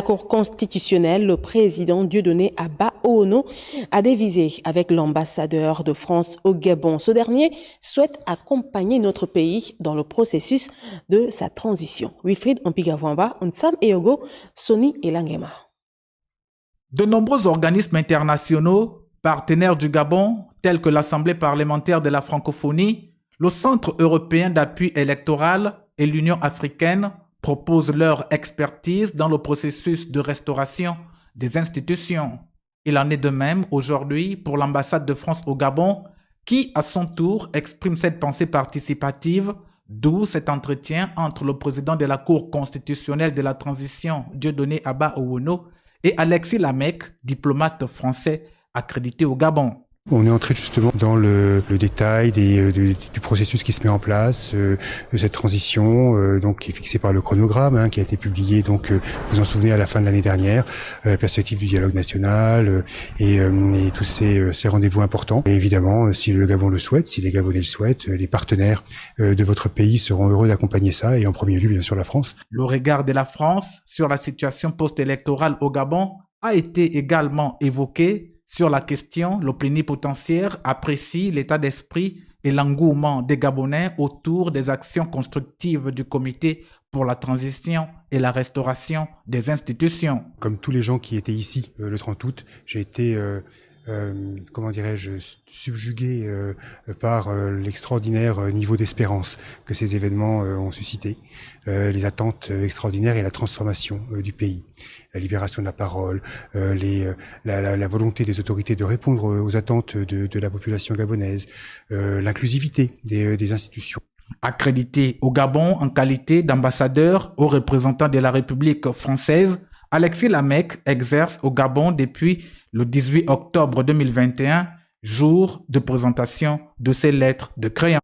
La Cour constitutionnelle, le président Dieudonné Abba Oono a dévisé avec l'ambassadeur de France au Gabon. Ce dernier souhaite accompagner notre pays dans le processus de sa transition. Wilfried Ompigavwamba, Nsam Eyogo, Soni Elangema. De nombreux organismes internationaux, partenaires du Gabon, tels que l'Assemblée parlementaire de la francophonie, le Centre européen d'appui électoral et l'Union africaine proposent leur expertise dans le processus de restauration des institutions. Il en est de même aujourd'hui pour l'ambassade de France au Gabon, qui à son tour exprime cette pensée participative, d'où cet entretien entre le président de la Cour constitutionnelle de la transition, Dieudonné Abba Oono, et Alexis Lamec, diplomate français accrédité au Gabon. On est entré justement dans le détail du processus qui se met en place, de cette transition donc qui est fixée par le chronogramme qui a été publié, donc vous vous en souvenez, à la fin de l'année dernière, perspective du dialogue national et tous ces rendez-vous importants. Et évidemment, si le Gabon le souhaite, si les Gabonais le souhaitent, les partenaires de votre pays seront heureux d'accompagner ça, et en premier lieu bien sûr la France. Le regard de la France sur la situation post-électorale au Gabon a été également évoqué. Sur la question, le plénipotentiaire apprécie l'état d'esprit et l'engouement des Gabonais autour des actions constructives du comité pour la transition et la restauration des institutions. Comme tous les gens qui étaient ici le 30 août, j'ai été subjugué par l'extraordinaire niveau d'espérance que ces événements ont suscité, les attentes extraordinaires et la transformation du pays, la libération de la parole, la volonté des autorités de répondre aux attentes de la population gabonaise, l'inclusivité des institutions. Accrédité au Gabon en qualité d'ambassadeur au représentant de la République française, Alexis Lamec exerce au Gabon depuis le 18 octobre 2021, jour de présentation de ses lettres de créance.